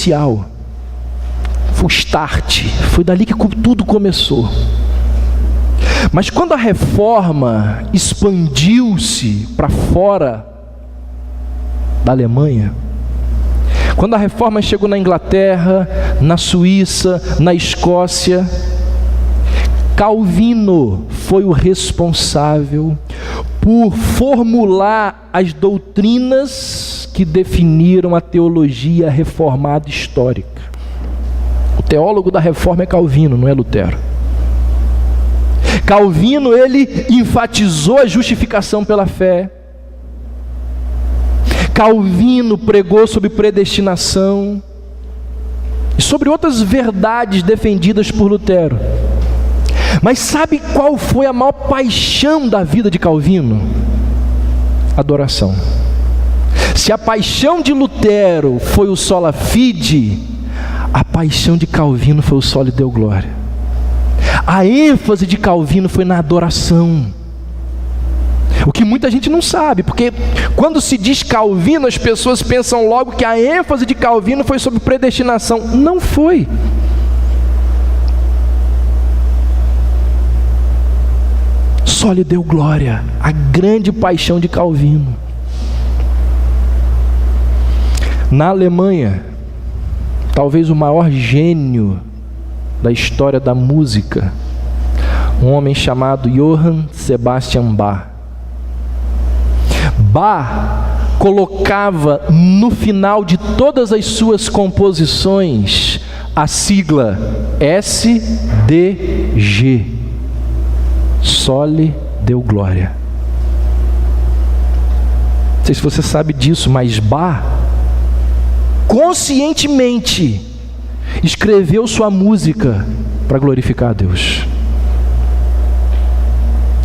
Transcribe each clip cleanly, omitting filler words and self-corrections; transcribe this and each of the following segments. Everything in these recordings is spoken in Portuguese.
inicial, foi o start, foi dali que tudo começou. Mas quando a reforma expandiu-se para fora da Alemanha, quando a reforma chegou na Inglaterra, na Suíça, na Escócia, Calvino foi o responsável por formular as doutrinas que definiram a teologia reformada histórica. O teólogo da reforma é Calvino, não é Lutero. Calvino, ele enfatizou a justificação pela fé. Calvino pregou sobre predestinação e sobre outras verdades defendidas por Lutero. Mas sabe qual foi a maior paixão da vida de Calvino? Adoração. Se a paixão de Lutero foi o sola fide, a paixão de Calvino foi o soli deo gloria. A ênfase de Calvino foi na adoração. O que muita gente não sabe, porque quando se diz Calvino, as pessoas pensam logo que a ênfase de Calvino foi sobre predestinação. Não foi. Soli deo gloria, a grande paixão de Calvino. Na Alemanha, talvez o maior gênio da história da música, um homem chamado Johann Sebastian Bach. Bach colocava no final de todas as suas composições a sigla SDG, Soli deo gloria. Não sei se você sabe disso, mas Bach conscientemente escreveu sua música para glorificar a Deus.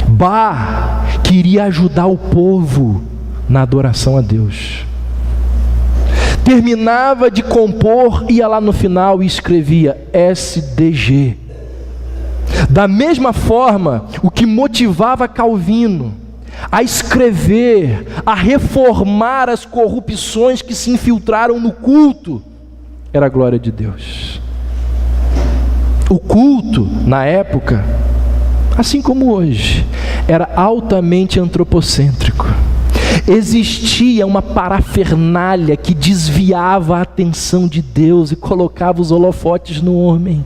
Bach queria ajudar o povo na adoração a Deus. Terminava de compor, ia lá no final e escrevia SDG. Da mesma forma, o que motivava Calvino a escrever, a reformar as corrupções que se infiltraram no culto, era a glória de Deus. O culto, na época, assim como hoje, era altamente antropocêntrico. Existia uma parafernália que desviava a atenção de Deus e colocava os holofotes no homem.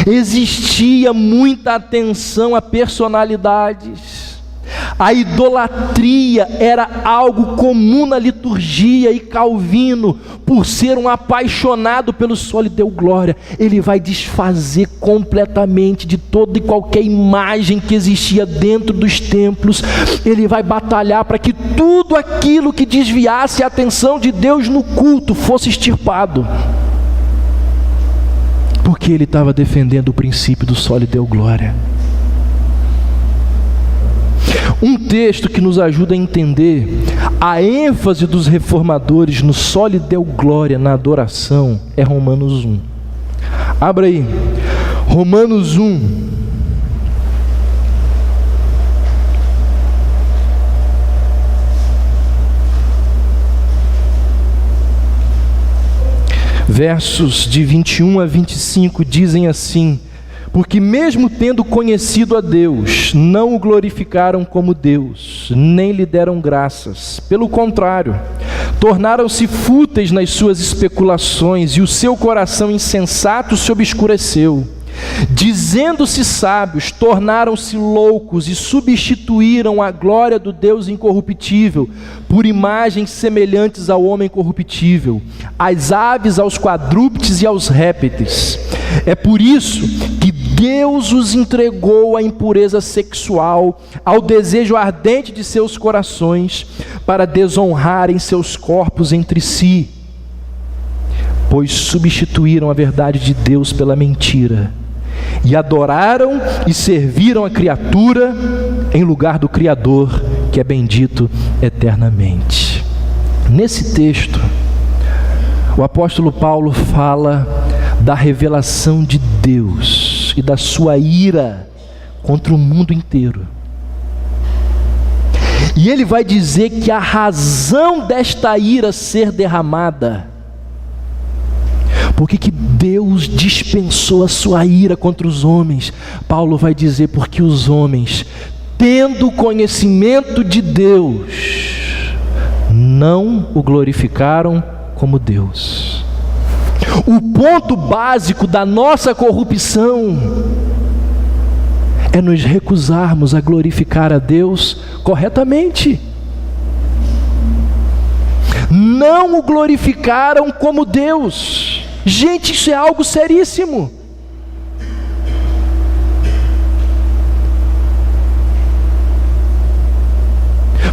Existia muita atenção a personalidades. A idolatria era algo comum na liturgia, e Calvino, por ser um apaixonado pelo soli deo gloria, ele vai desfazer completamente de toda e qualquer imagem que existia dentro dos templos. Ele vai batalhar para que tudo aquilo que desviasse a atenção de Deus no culto fosse extirpado, porque ele estava defendendo o princípio do soli deo gloria. Um texto que nos ajuda a entender a ênfase dos reformadores no soli deo gloria, na adoração, é Romanos 1. Abra aí, Romanos 1. Versos de 21 a 25 dizem assim: porque mesmo tendo conhecido a Deus, não o glorificaram como Deus, nem lhe deram graças. Pelo contrário, tornaram-se fúteis nas suas especulações, e o seu coração insensato se obscureceu. Dizendo-se sábios, tornaram-se loucos e substituíram a glória do Deus incorruptível por imagens semelhantes ao homem corruptível, às aves, aos quadrúpedes e aos répteis. É por isso que Deus os entregou à impureza sexual, ao desejo ardente de seus corações, para desonrarem seus corpos entre si, pois substituíram a verdade de Deus pela mentira, e adoraram e serviram a criatura em lugar do Criador, que é bendito eternamente. Nesse texto, o apóstolo Paulo fala da revelação de Deus e da sua ira contra o mundo inteiro. E ele vai dizer que a razão desta ira ser derramada Por que Deus dispensou a sua ira contra os homens? Paulo vai dizer, porque os homens, tendo conhecimento de Deus, não o glorificaram como Deus. O ponto básico da nossa corrupção é nos recusarmos a glorificar a Deus corretamente. Não o glorificaram como Deus. Gente, isso é algo seríssimo.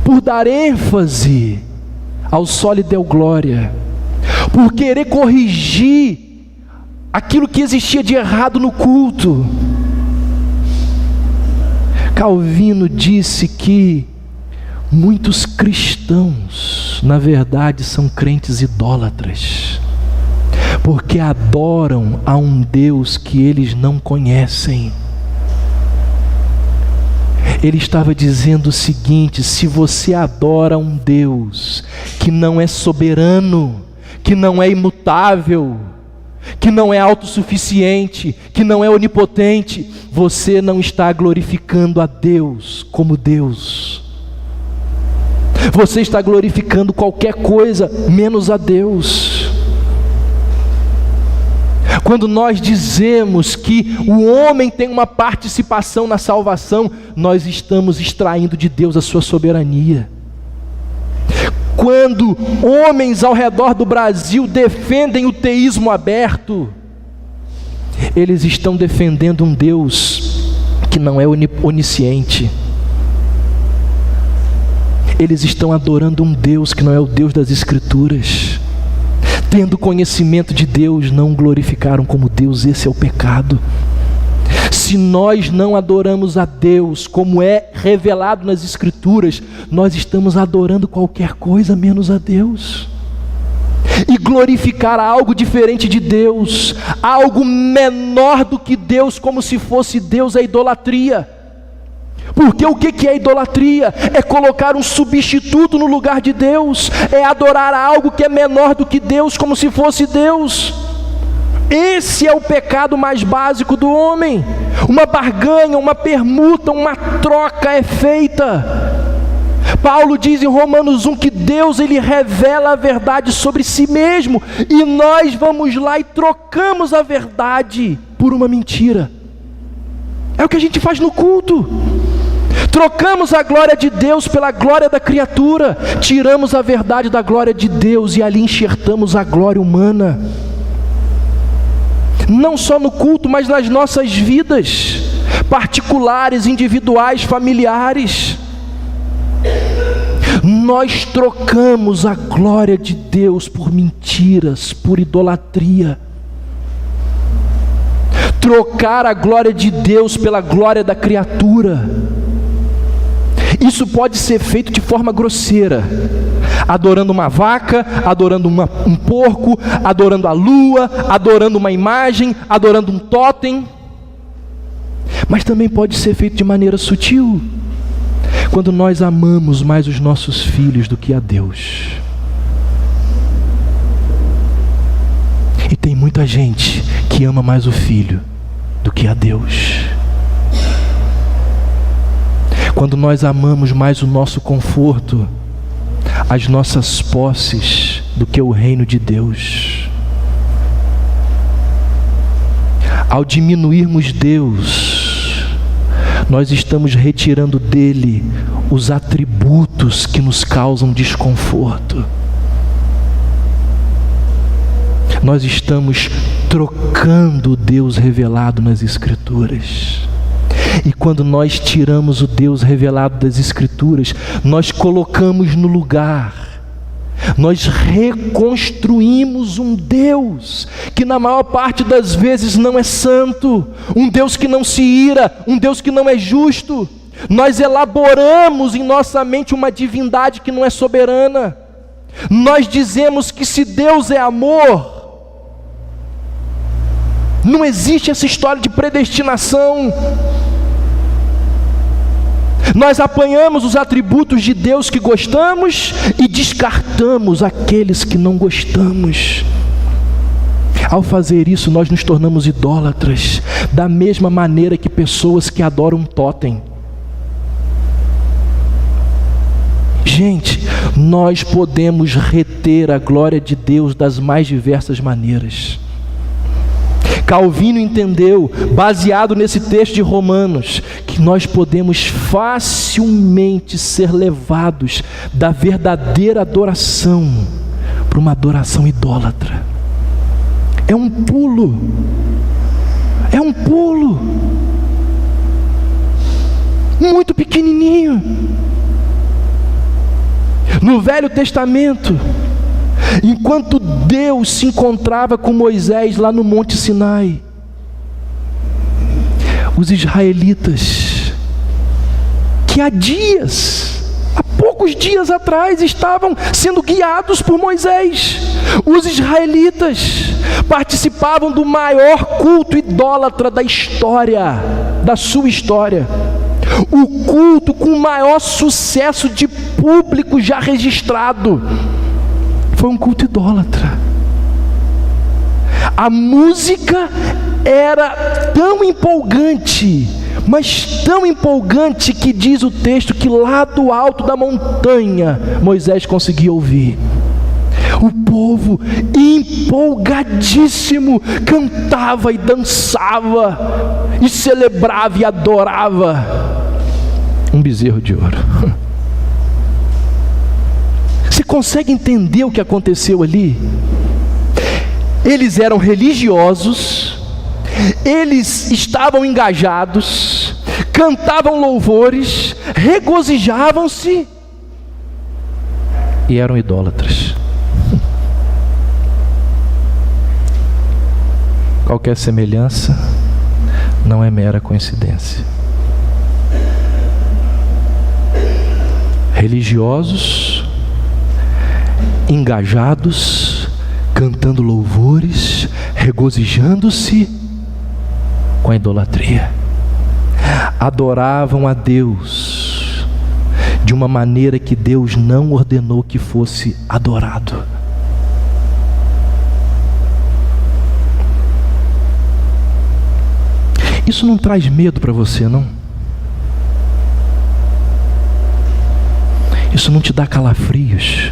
Por dar ênfase ao sólido deu glória, por querer corrigir aquilo que existia de errado no culto. Calvino disse que muitos cristãos, na verdade, são crentes idólatras, porque adoram a um Deus que eles não conhecem. Ele estava dizendo o seguinte: se você adora um Deus que não é soberano, que não é imutável, que não é autossuficiente, que não é onipotente, você não está glorificando a Deus como Deus. Você está glorificando qualquer coisa menos a Deus. Quando nós dizemos que o homem tem uma participação na salvação, nós estamos extraindo de Deus a sua soberania. Quando homens ao redor do Brasil defendem o teísmo aberto, eles estão defendendo um Deus que não é onisciente. Eles estão adorando um Deus que não é o Deus das Escrituras. Tendo conhecimento de Deus, não o glorificaram como Deus. Esse é o pecado. Se nós não adoramos a Deus como é revelado nas Escrituras, nós estamos adorando qualquer coisa menos a Deus. E glorificar algo diferente de Deus, algo menor do que Deus, como se fosse Deus, é idolatria. Porque o que é idolatria? É colocar um substituto no lugar de Deus, é adorar algo que é menor do que Deus, como se fosse Deus. Esse é o pecado mais básico do homem. Uma barganha, uma permuta, uma troca é feita. Paulo diz em Romanos 1 que Deus, ele revela a verdade sobre si mesmo, e nós vamos lá e trocamos a verdade por uma mentira. É o que a gente faz no culto. Trocamos a glória de Deus pela glória da criatura, tiramos a verdade da glória de Deus e ali enxertamos a glória humana. Não só no culto, mas nas nossas vidas particulares, individuais, familiares. Nós trocamos a glória de Deus por mentiras, por idolatria. Trocar a glória de Deus pela glória da criatura. Isso pode ser feito de forma grosseira, adorando uma vaca, adorando um porco, adorando a lua, adorando uma imagem, adorando um tótem. Mas também pode ser feito de maneira sutil, quando nós amamos mais os nossos filhos do que a Deus. E tem muita gente que ama mais o filho do que a Deus. Quando nós amamos mais o nosso conforto, as nossas posses, do que o reino de Deus. Ao diminuirmos Deus, nós estamos retirando dele os atributos que nos causam desconforto. Nós estamos trocando o Deus revelado nas Escrituras. E quando nós tiramos o Deus revelado das Escrituras, nós colocamos no lugar, nós reconstruímos um Deus que na maior parte das vezes não é santo, um Deus que não se ira, um Deus que não é justo. Nós elaboramos em nossa mente uma divindade que não é soberana. Nós dizemos que se Deus é amor, não existe essa história de predestinação. Nós apanhamos os atributos de Deus que gostamos e descartamos aqueles que não gostamos. Ao fazer isso, nós nos tornamos idólatras, da mesma maneira que pessoas que adoram um totem. Gente, nós podemos reter a glória de Deus das mais diversas maneiras. Calvino entendeu, baseado nesse texto de Romanos, que nós podemos facilmente ser levados da verdadeira adoração para uma adoração idólatra. É um pulo. É um pulo. Muito pequenininho. No Velho Testamento, enquanto Deus se encontrava com Moisés lá no Monte Sinai, os israelitas, que há poucos dias atrás, estavam sendo guiados por Moisés, os israelitas participavam do maior culto idólatra da história, da sua história. O culto com o maior sucesso de público já registrado foi um culto idólatra. A música era tão empolgante, mas tão empolgante que diz o texto que lá do alto da montanha Moisés conseguia ouvir. O povo, empolgadíssimo, cantava e dançava, e celebrava e adorava um bezerro de ouro. Você consegue entender o que aconteceu ali? Eles eram religiosos, eles estavam engajados, cantavam louvores, regozijavam-se e eram idólatras. Qualquer semelhança não é mera coincidência. Religiosos, engajados, cantando louvores, regozijando-se com a idolatria. Adoravam a Deus de uma maneira que Deus não ordenou que fosse adorado. Isso não traz medo para você, não? Isso não te dá calafrios?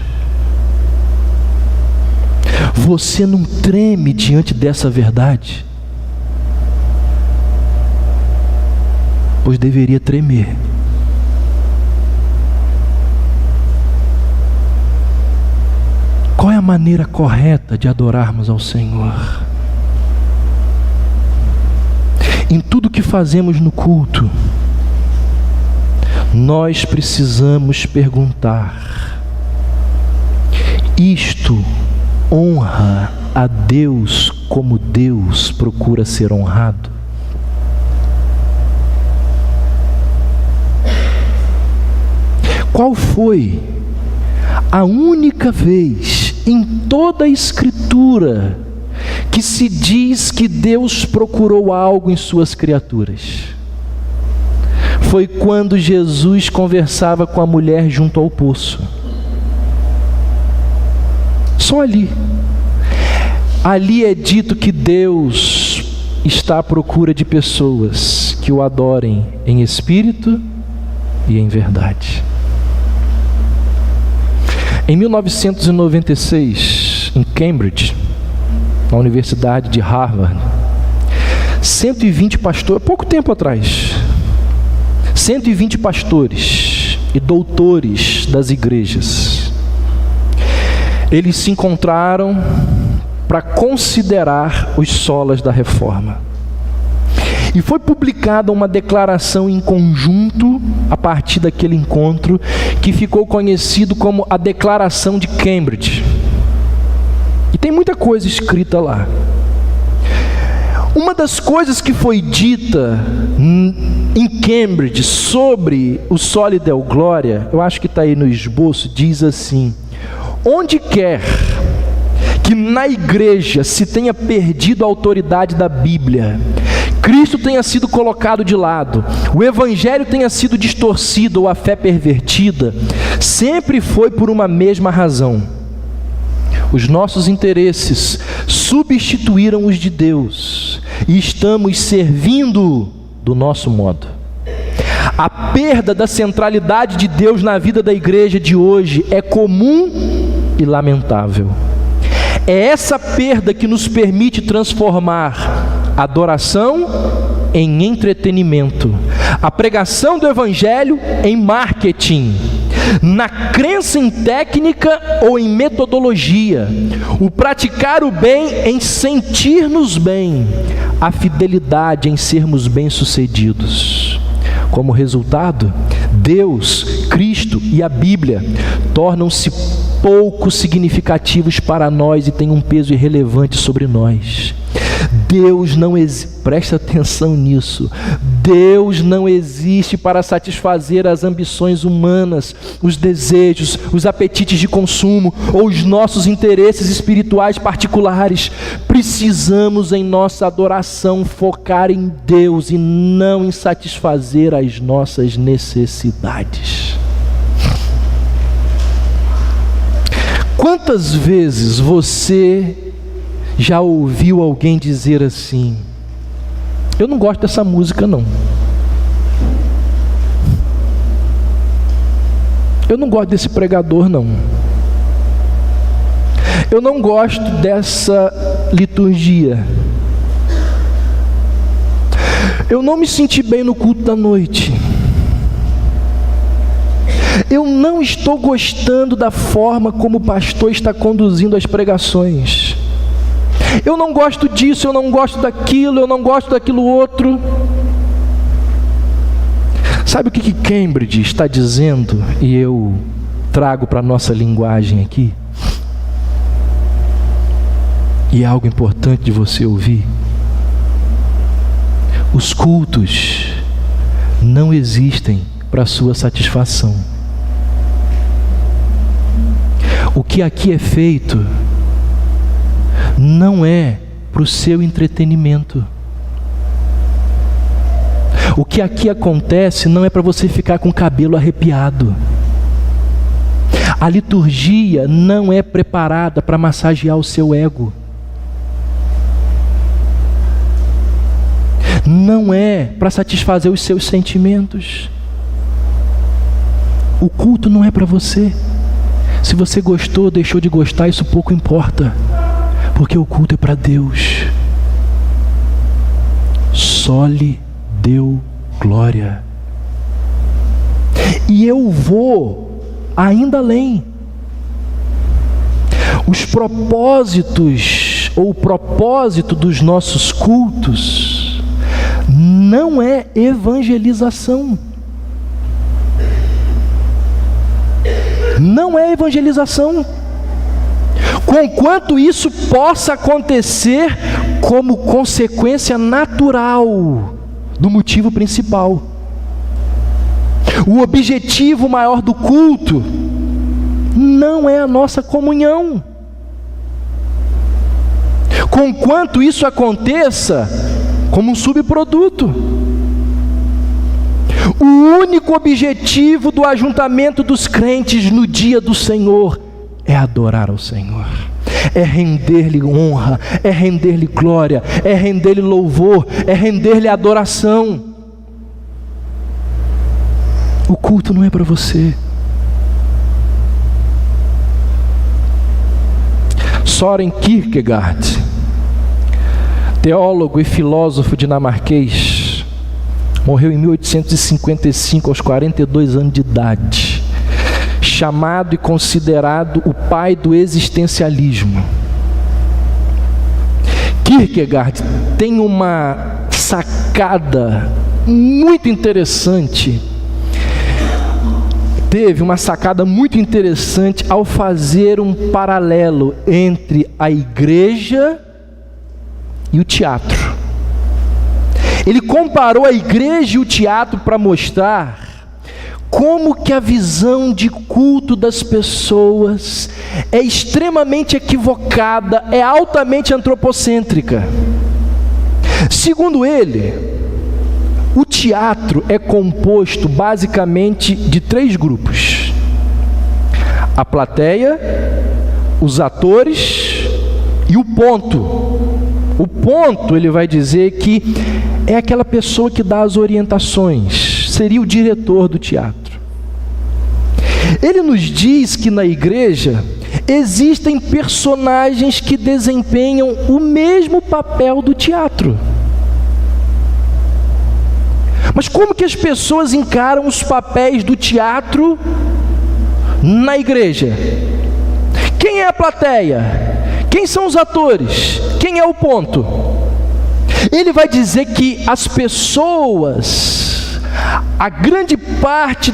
Você não treme diante dessa verdade? Pois deveria tremer. Qual é a maneira correta de adorarmos ao Senhor? Em tudo que fazemos no culto, nós precisamos perguntar: isto honra a Deus como Deus procura ser honrado? Qual foi a única vez em toda a Escritura que se diz que Deus procurou algo em suas criaturas? Foi quando Jesus conversava com a mulher junto ao poço. Só ali. Ali é dito que Deus está à procura de pessoas que o adorem em espírito e em verdade. Em 1996, em Cambridge, na Universidade de Harvard, 120 pastores, pouco tempo atrás, 120 pastores e doutores das igrejas, eles se encontraram para considerar os solas da reforma. E foi publicada uma declaração em conjunto a partir daquele encontro, que ficou conhecido como a Declaração de Cambridge. E tem muita coisa escrita lá. Uma das coisas que foi dita em Cambridge sobre o Soli Deo Gloria, eu acho que está aí no esboço, diz assim: onde quer que na igreja se tenha perdido a autoridade da Bíblia, Cristo tenha sido colocado de lado, o Evangelho tenha sido distorcido ou a fé pervertida, sempre foi por uma mesma razão: os nossos interesses substituíram os de Deus e estamos servindo do nosso modo. A perda da centralidade de Deus na vida da igreja de hoje é comum e lamentável. É essa perda que nos permite transformar a adoração em entretenimento, a pregação do evangelho em marketing, na crença em técnica ou em metodologia, o praticar o bem em sentir-nos bem, a fidelidade em sermos bem-sucedidos. Como resultado, Deus, Cristo e a Bíblia tornam-se pouco significativos para nós e têm um peso irrelevante sobre nós. Deus não existe, presta atenção nisso, Deus não existe para satisfazer as ambições humanas, os desejos, os apetites de consumo ou os nossos interesses espirituais particulares. Precisamos em nossa adoração focar em Deus e não em satisfazer as nossas necessidades. Quantas vezes você já ouviu alguém dizer assim: eu não gosto dessa música não, eu não gosto desse pregador não, eu não gosto dessa liturgia, eu não me senti bem no culto da noite, eu não estou gostando da forma como o pastor está conduzindo as pregações, eu não gosto disso, eu não gosto daquilo, eu não gosto daquilo outro. Sabe o que Cambridge está dizendo? E eu trago para a nossa linguagem aqui. E é algo importante de você ouvir. Os cultos não existem para a sua satisfação. O que aqui é feito não é para o seu entretenimento. O que aqui acontece não é para você ficar com o cabelo arrepiado. A liturgia não é preparada para massagear o seu ego. Não é para satisfazer os seus sentimentos. O culto não é para você. Se você gostou ou deixou de gostar, isso pouco importa. Porque o culto é para Deus. Só lhe deu glória. E eu vou ainda além. Os propósitos, ou o propósito dos nossos cultos, não é evangelização. Não é evangelização. Conquanto isso possa acontecer como consequência natural do motivo principal. O objetivo maior do culto não é a nossa comunhão. Conquanto isso aconteça como um subproduto. O único objetivo do ajuntamento dos crentes no dia do Senhor é adorar ao Senhor, é render-lhe honra, é render-lhe glória, é render-lhe louvor, é render-lhe adoração. O culto não é para você. Søren Kierkegaard, teólogo e filósofo dinamarquês, morreu em 1855 aos 42 anos de idade, chamado e considerado o pai do existencialismo. Kierkegaard tem uma sacada muito interessante, teve uma sacada muito interessante ao fazer um paralelo entre a igreja e o teatro. Ele comparou a igreja e o teatro para mostrar como que a visão de culto das pessoas é extremamente equivocada, é altamente antropocêntrica. Segundo ele, o teatro é composto basicamente de 3 grupos: a plateia, os atores E o ponto ele vai dizer que é aquela pessoa que dá as orientações, seria o diretor do teatro. Ele nos diz que na igreja existem personagens que desempenham o mesmo papel do teatro. Mas como que as pessoas encaram os papéis do teatro na igreja? Quem é a plateia? Quem são os atores? Quem é o ponto? Ele vai dizer que as pessoas, a grande parte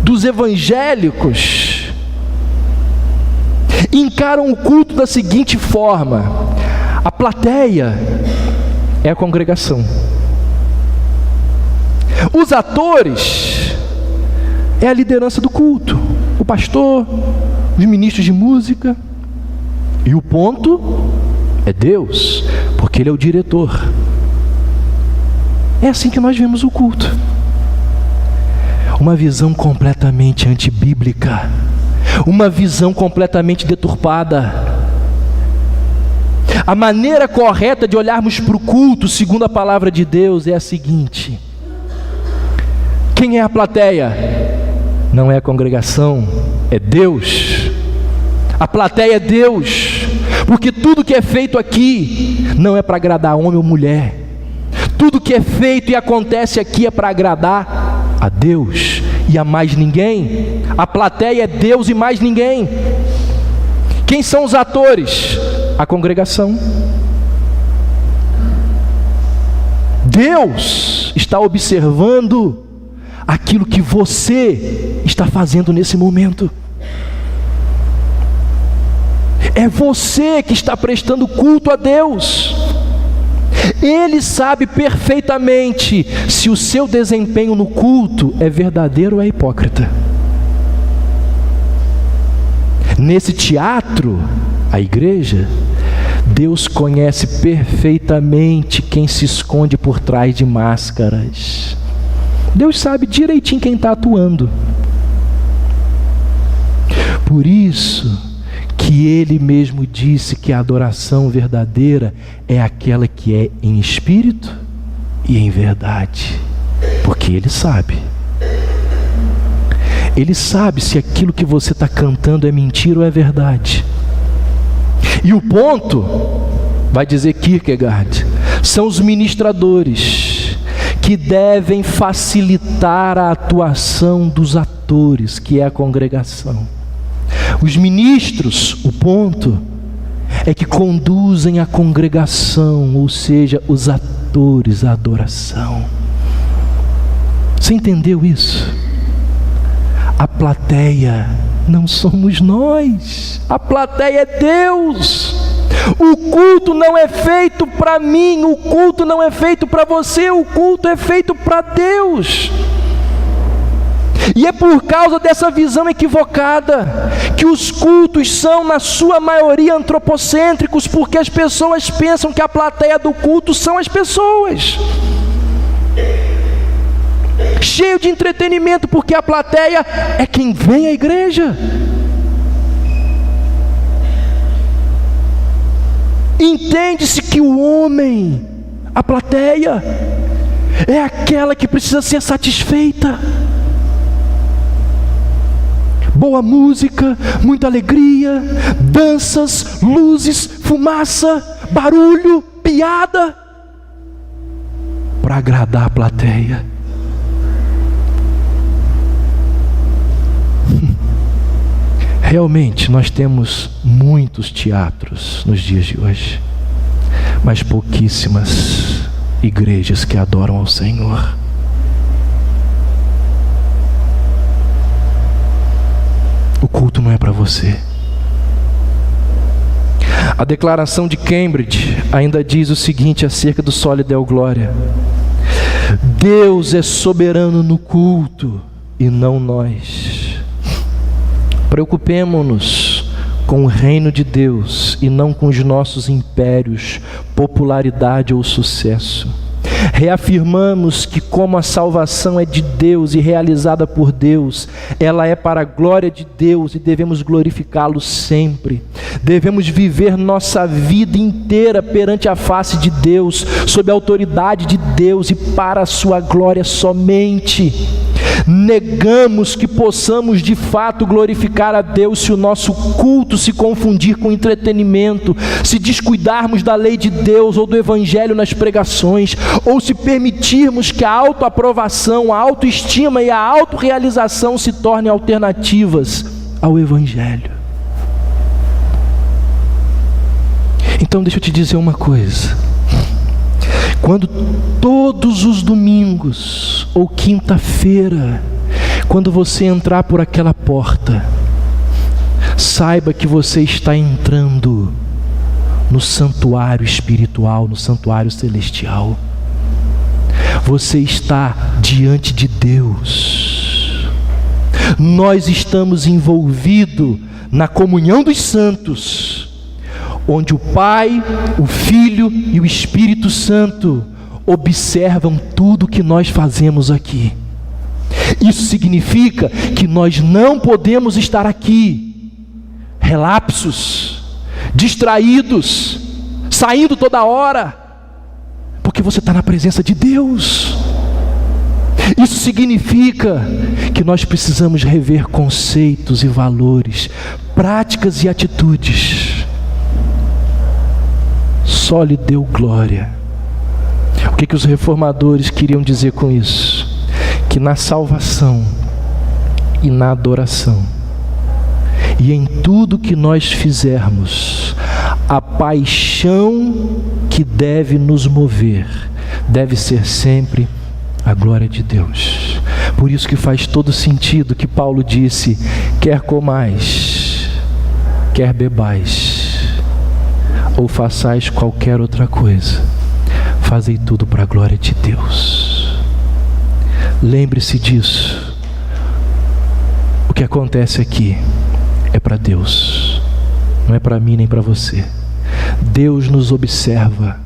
dos evangélicos, encaram o culto da seguinte forma: a plateia é a congregação, os atores é a liderança do culto, o pastor, os ministros de música, e o ponto é Deus, porque Ele é o diretor. É assim que nós vemos o culto. Uma visão completamente antibíblica, uma visão completamente deturpada. A maneira correta de olharmos para o culto, segundo a palavra de Deus, é a seguinte: quem é a plateia? Não é a congregação, é Deus. A plateia é Deus, porque tudo que é feito aqui não é para agradar homem ou mulher. Tudo que é feito e acontece aqui é para agradar a Deus e a mais ninguém. A plateia é Deus e mais ninguém. Quem são os atores? A congregação. Deus está observando aquilo que você está fazendo nesse momento. É você que está prestando culto a Deus. Ele sabe perfeitamente se o seu desempenho no culto é verdadeiro ou é hipócrita. Nesse teatro, a igreja, Deus conhece perfeitamente quem se esconde por trás de máscaras. Deus sabe direitinho quem está atuando. Por isso que Ele mesmo disse que a adoração verdadeira é aquela que é em espírito e em verdade, porque Ele sabe. Ele sabe se aquilo que você está cantando é mentira ou é verdade. E o ponto, vai dizer Kierkegaard, são os ministradores que devem facilitar a atuação dos atores, que é a congregação. Os ministros, o ponto, é que conduzem a congregação, ou seja, os atores, a adoração. Você entendeu isso? A plateia não somos nós, a plateia é Deus. O culto não é feito para mim, o culto não é feito para você, o culto é feito para Deus. E é por causa dessa visão equivocada que os cultos são, na sua maioria, antropocêntricos, porque as pessoas pensam que a plateia do culto são as pessoas. Cheio de entretenimento, porque a plateia é quem vem à igreja. Entende-se que o homem, a plateia, é aquela que precisa ser satisfeita. Boa música, muita alegria, danças, luzes, fumaça, barulho, piada, para agradar a plateia. Realmente nós temos muitos teatros nos dias de hoje, mas pouquíssimas igrejas que adoram ao Senhor. O culto não é para você. A declaração de Cambridge ainda diz o seguinte acerca do Soli Deo Gloria: Deus é soberano no culto e não nós. Preocupemo-nos com o reino de Deus e não com os nossos impérios, popularidade ou sucesso. Reafirmamos que, como a salvação é de Deus e realizada por Deus, ela é para a glória de Deus e devemos glorificá-lo sempre. Devemos viver nossa vida inteira perante a face de Deus, sob a autoridade de Deus e para a sua glória somente. Negamos que possamos de fato glorificar a Deus se o nosso culto se confundir com entretenimento, se descuidarmos da lei de Deus ou do Evangelho nas pregações, ou se permitirmos que a autoaprovação, a autoestima e a autorrealização se tornem alternativas ao Evangelho. Então deixa eu te dizer uma coisa: quando todos os domingos ou quinta-feira, quando você entrar por aquela porta, saiba que você está entrando no santuário espiritual, no santuário celestial. Você está diante de Deus. Nós estamos envolvidos na comunhão dos santos, onde o Pai, o Filho e o Espírito Santo observam tudo que nós fazemos aqui. Isso significa que nós não podemos estar aqui relapsos, distraídos, saindo toda hora, porque você está na presença de Deus. Isso significa que nós precisamos rever conceitos e valores, práticas e atitudes. Só lhe deu glória. O que os reformadores queriam dizer com isso? Que na salvação e na adoração e em tudo que nós fizermos, a paixão que deve nos mover deve ser sempre a glória de Deus. Por isso que faz todo sentido que Paulo disse: quer comais, quer bebais, ou façais qualquer outra coisa, fazei tudo para a glória de Deus. Lembre-se disso. O que acontece aqui é para Deus, não é para mim nem para você. Deus nos observa.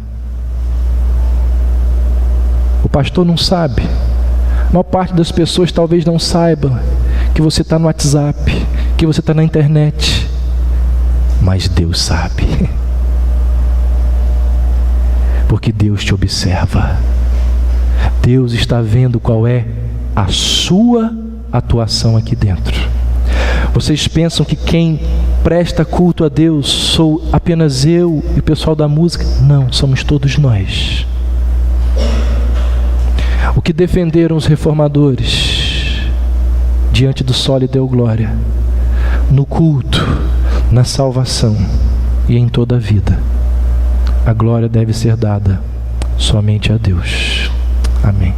O pastor não sabe, a maior parte das pessoas talvez não saiba que você está no WhatsApp, que você está na internet, mas Deus sabe. Porque Deus te observa. Deus está vendo qual é a sua atuação aqui dentro. Vocês pensam que quem presta culto a Deus sou apenas eu e o pessoal da música? Não, somos todos nós. O que defenderam os reformadores diante do sol lhe deu glória, no culto, na salvação e em toda a vida. A glória deve ser dada somente a Deus. Amém.